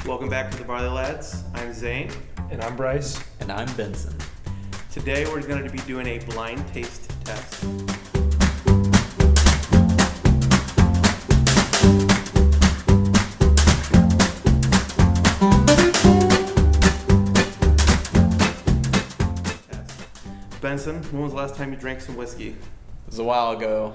Welcome back to the Barley Lads. I'm Zane. And I'm Bryce. And I'm Benson. Today we're going to be doing a blind taste test. Benson, when was the last time you drank some whiskey? It was a while ago.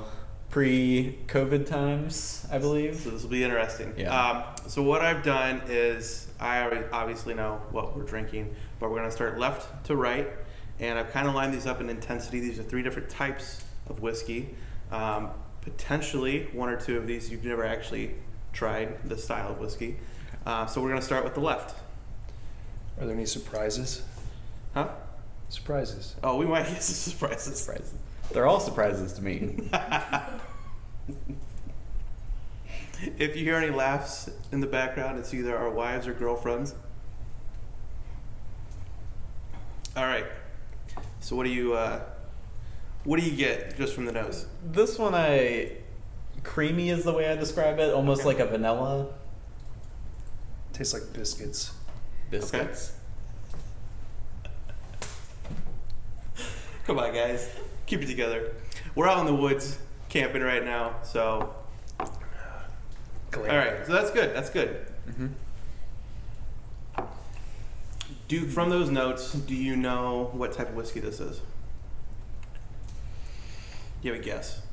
Pre-COVID times, I believe. So this will be interesting. Yeah. So what I've done is, I already obviously know what we're drinking, but we're going to start left to right, and I've kind of lined these up in intensity. These are 3 different types of whiskey. Potentially 1 or 2 of these you've never actually tried this style of whiskey. So we're going to start with the left. Are there any surprises? Huh? Surprises. Oh, we might get some surprises. Surprises. They're all surprises to me. If you hear any laughs in the background, it's either our wives or girlfriends. All right. So what do you get just from the nose? This one, creamy is the way I describe it. Almost like a vanilla. Tastes like biscuits. Biscuits. Come on, guys. Keep it together. We're out in the woods camping right now, so. Glamping. All right, so that's good. That's good. Mm-hmm. From those notes, do you know what type of whiskey this is? Do you have a guess?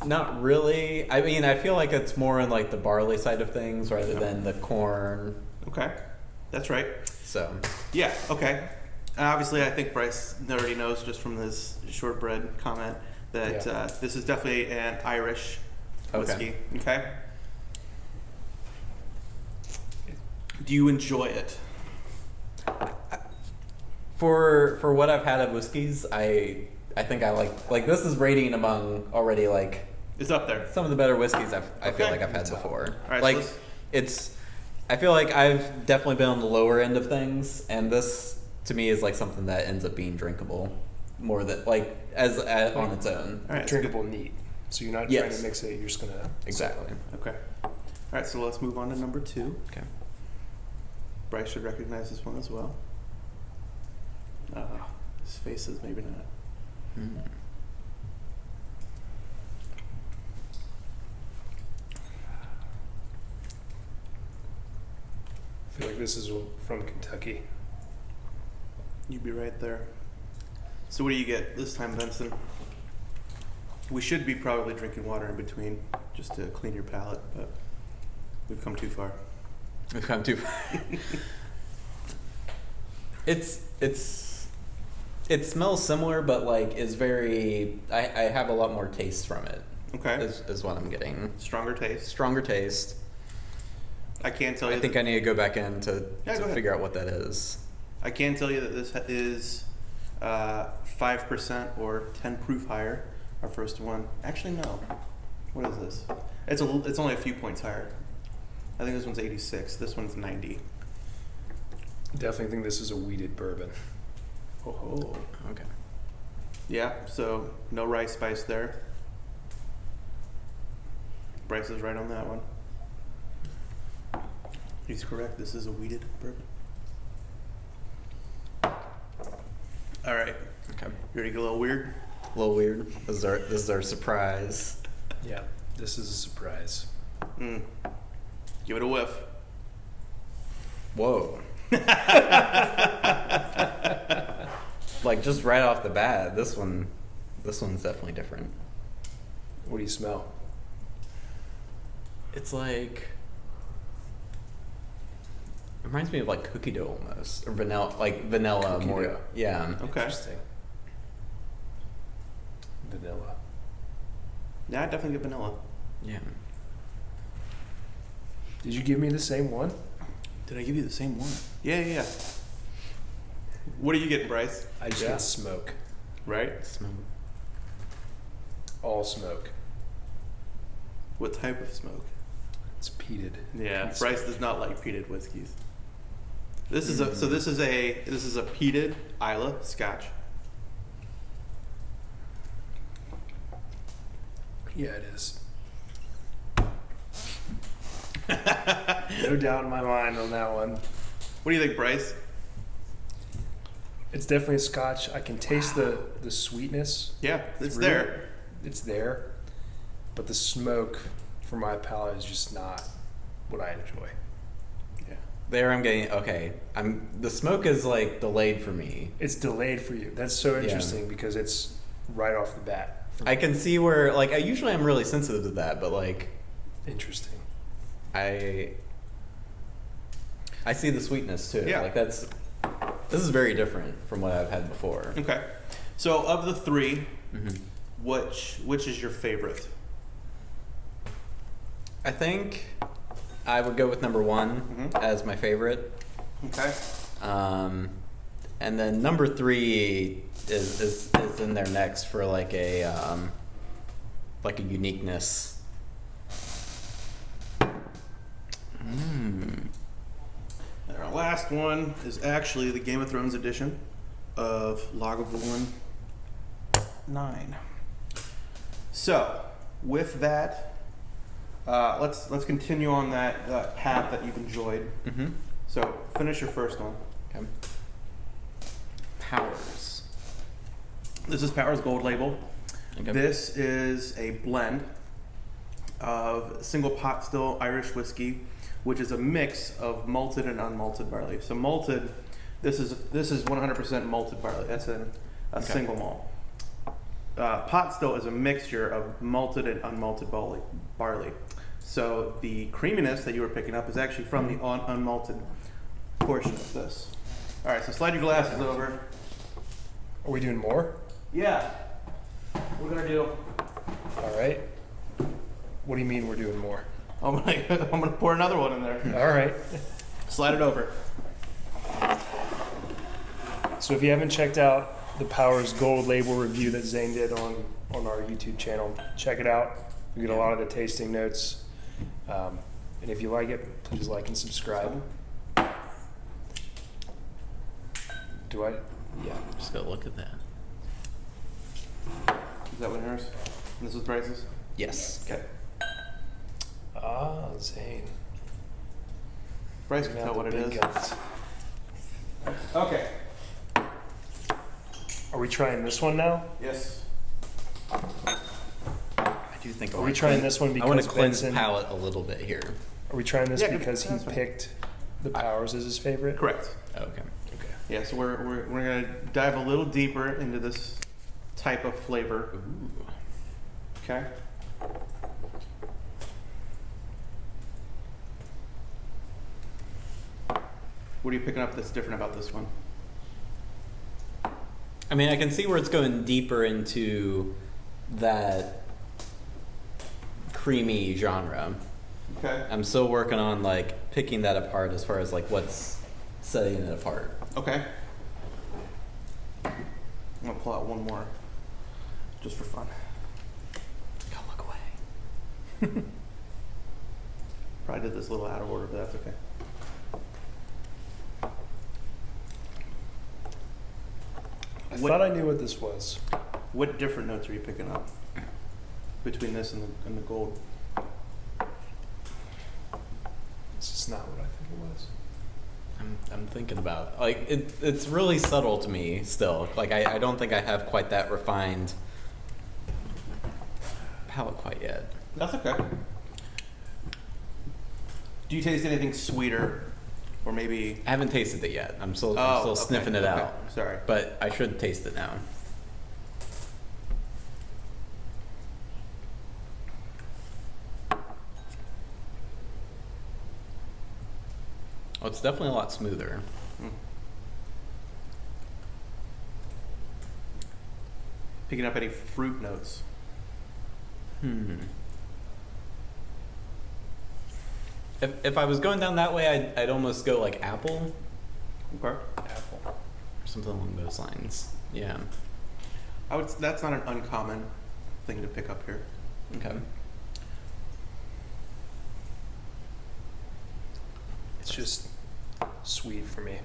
Not really. I mean, I feel like it's more in like the barley side of things rather than the corn. Okay, that's right. So. Yeah, okay. Obviously, I think Bryce already knows just from this shortbread comment that this is definitely an Irish whiskey. Okay. Do you enjoy it? For what I've had of whiskeys, I think I like this is rating among already like It's up there. some of the better whiskeys I feel like I've had before. All right, like so I feel like I've definitely been on the lower end of things, and this to me is like something that ends up being drinkable more than like as on its own. All right, Drinkable neat. So you're not trying to mix it, you're just going to... Exactly. Okay. All right, so let's move on to number 2. Okay. Bryce should recognize this one as well. His face is maybe not. I feel like this is from Kentucky. You'd be right there. So what do you get this time, Benson? We should be probably drinking water in between just to clean your palate, but we've come too far. We've come too far. It smells similar, but like is very. I have a lot more taste from it. Okay. Is what I'm getting. Stronger taste. Stronger taste. I can't tell you. I think I need to go back in to go figure out what that is. I can tell you that this is 5% or 10 proof higher. Our first one. Actually, no. What is this? It's only a few points higher. I think this one's 86. This one's 90. Definitely think this is a wheated bourbon. Oh. Okay. Yeah. So no rice spice there. Bryce is right on that one. He's correct. This is a wheated bourbon. All right. Okay. You ready to get a little weird? A little weird. This is our surprise. Yeah, this is a surprise. Give it a whiff. Whoa. Like just right off the bat, this one's definitely different. What do you smell? It's like it reminds me of like cookie dough almost, or vanilla, Cookie more. dough. Yeah. Okay. Interesting. Vanilla. Yeah, I definitely get vanilla. Yeah. Did you give me the same one? Did I give you the same one? Yeah. What are you getting, Bryce? I just get smoke. Right? Smoke. All smoke. What type of smoke? It's peated. Yeah, Bryce does not like peated whiskeys. This is a peated Isla Scotch. Yeah, it is. No doubt in my mind on that one. What do you think, Bryce? It's definitely a Scotch. I can taste the sweetness. Yeah, it's through there. it. It's there. But the smoke for my palate is just not what I enjoy. Yeah. There I'm getting okay. The smoke is like delayed for me. It's delayed for you. That's so interesting because it's right off the bat. I can see where like I usually am really sensitive to that, but like Interesting. I see the sweetness too. Yeah. Like this is very different from what I've had before. Okay. So of the three, Mm-hmm. which is your favorite? I think I would go with number one as my favorite. Okay. And then number three is in there next for like a uniqueness. And our last one is actually the Game of Thrones edition of Lagavulin 9. So, with that, let's continue on that path that you've enjoyed. Mm-hmm. So, finish your first one. Okay. Powers. This is Powers Gold Label. Okay. This is a blend of single pot still Irish whiskey, which is a mix of malted and unmalted barley. So malted, this is 100% malted barley. That's a single malt. Pot still is a mixture of malted and unmalted barley. So the creaminess that you were picking up is actually from the unmalted portion of this. All right, so slide your glasses over. Are we doing more? Yeah, we're gonna do. All right. What do you mean we're doing more? I'm gonna pour another one in there. All right. Slide it over. So if you haven't checked out the Powers Gold Label review that Zane did on our YouTube channel, check it out. We get a lot of the tasting notes. And if you like it, please like and subscribe. Do I? Yeah. Just go look at that. Is that one yours? And this is Bryce's? Yes. Okay. Ah, Zane. Bryce can tell what it is. Guns. Okay. Are we trying this one now? Yes. I do think Are we trying this one I want because to cleanse the Benson? palate a little bit here. Are we trying this Yeah, because he that's fine. picked the Powers as his favorite? Correct. Okay. Okay. Yeah, so we're gonna dive a little deeper into this type of flavor. Ooh. Okay. What are you picking up that's different about this one? I mean, I can see where it's going deeper into that creamy genre. Okay. I'm still working on like picking that apart as far as like what's setting it apart. Okay. I'm gonna pull out one more, just for fun. Go look away. Probably did this a little out of order, but that's okay. I thought I knew what this was. What different notes are you picking up between this and the gold? This is not what I think it was. I'm thinking about like it's really subtle to me still. Like I don't think I have quite that refined palate quite yet. That's okay. Do you taste anything sweeter, or maybe? I haven't tasted it yet. I'm still Okay, sniffing it okay. out. Sorry. But I should taste it now. Oh, it's definitely a lot smoother. Picking up any fruit notes? If I was going down that way, I'd almost go like apple Okay. Apple. or something along those lines. Yeah. That's not an uncommon thing to pick up here. Okay. It's just sweet for me.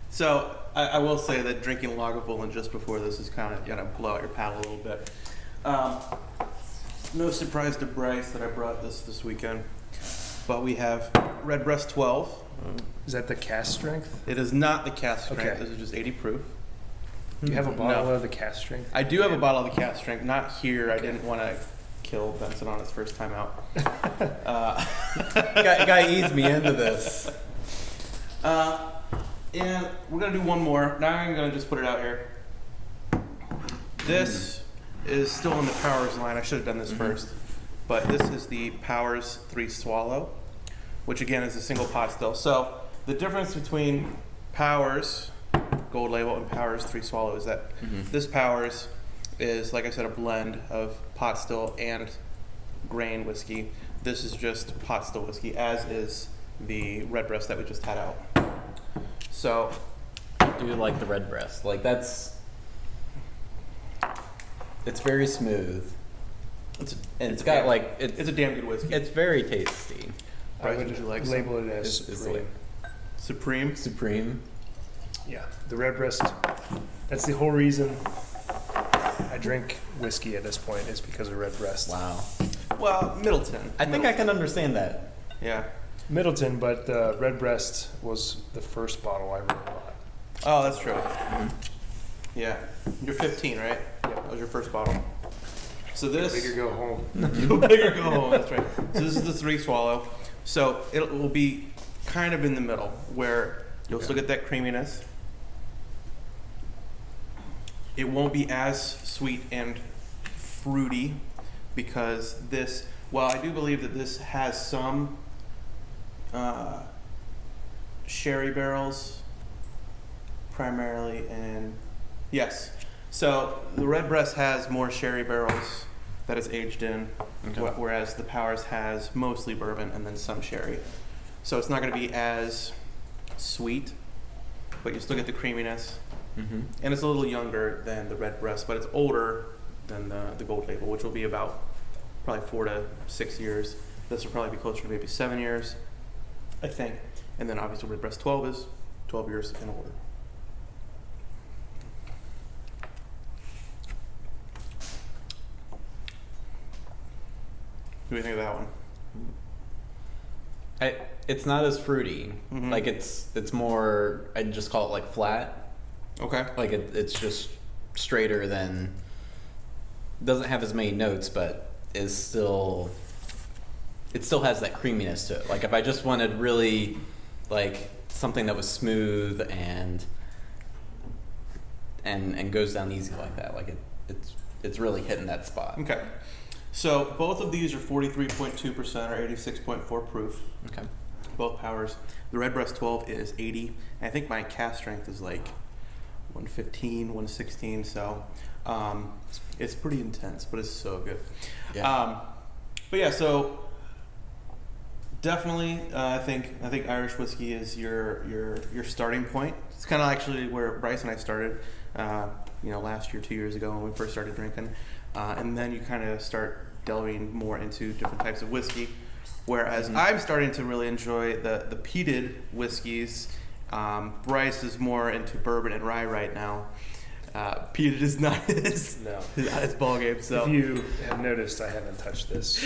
So I will say that drinking Lagavulin just before this is kind of gonna blow out your palate a little bit. No surprise to Bryce that I brought this weekend. but we have Redbreast 12. Is that the cast strength? It is not the cast strength. Okay. This is just 80 proof. Do you have a bottle No. of the cast strength? I do have a bottle of the cast strength. Not here. I didn't want to kill Benson on his first time out. Guy eased me into this. And we're going to do one more. Now I'm going to just put it out here. This is still in the Powers line. I should have done this first. But this is the Powers 3 Swallow, which again is a single pot still. So the difference between Powers Gold Label and Powers 3 Swallow is that this Powers is, like I said, a blend of pot still and grain whiskey. This is just pot still whiskey, as is the Redbreast that we just had out. So, I do like the Redbreast. Like it's very smooth. It's got like it's a damn good whiskey. it's very tasty. I Bryce, would would you like some? label it as It's Supreme. Supreme. Supreme. Yeah, the Redbreast. That's the whole reason I drink whiskey at this point is because of Redbreast. Wow. Well, Midleton. I think I can understand that. Yeah. Middleton, but the Redbreast was the first bottle I really bought. Oh, that's true. Yeah. You're 15, right? Yeah. That was your first bottle. So this. Bigger go home. Go big or go home. That's right. So this is the 3 Swallow. So it will be kind of in the middle where you'll still get that creaminess. It won't be as sweet and fruity because this. Well, I do believe that this has some sherry barrels, primarily in. Yes. So the Redbreast has more sherry barrels that it's aged in, whereas the Powers has mostly bourbon and then some sherry. So it's not going to be as sweet, but you still get the creaminess. And it's a little younger than the Redbreast, but it's older than the Gold Label, which will be about probably 4 to 6 years. This will probably be closer to maybe 7 years, I think. And then obviously Redbreast 12 is 12 years and older. What do you think of that one? It's not as fruity. Mhm. Like it's more. I'd just call it like flat. Okay. Like it's just straighter than. Doesn't have as many notes, but is still. It still has that creaminess to it. Like if I just wanted really, like something that was smooth and goes down easy like that, like it's really hitting that spot. Okay. So both of these are 43.2% or 86.4 proof. Okay. Both Powers. The Redbreast 12 is 80. And I think my cast strength is like 115, 116. So it's pretty intense, but it's so good. Yeah. But yeah, so definitely, I think Irish whiskey is your starting point. It's kind of actually where Bryce and I started. Last year, 2 years ago when we first started drinking, and then you kind of start delving more into different types of whiskey. Whereas I'm starting to really enjoy the peated whiskeys. Bryce is more into bourbon and rye right now. Peated is not his ball game. So If you have noticed, I haven't touched this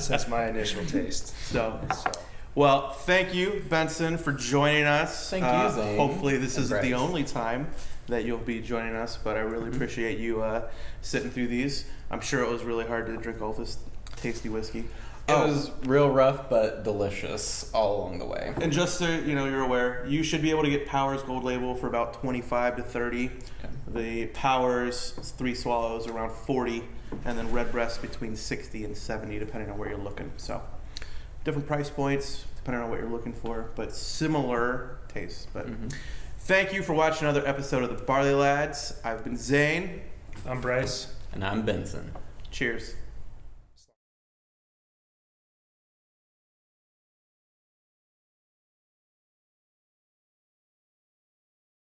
since my initial taste. So. Well, thank you, Benson, for joining us. Thank you, Zane. Hopefully this And isn't the Bryce. only time that you'll be joining us, but I really appreciate you sitting through these. I'm sure it was really hard to drink all this tasty whiskey. It was real rough, but delicious all along the way. And just so you're aware, you should be able to get Powers Gold Label for about 25 to 30. Okay. The Powers 3 Swallows around 40, and then Redbreast between 60 and 70, depending on where you're looking. So different price points depending on what you're looking for, but similar tastes. But thank you for watching another episode of the Barley Lads. I've been Zane. I'm Bryce. And I'm Benson. Cheers.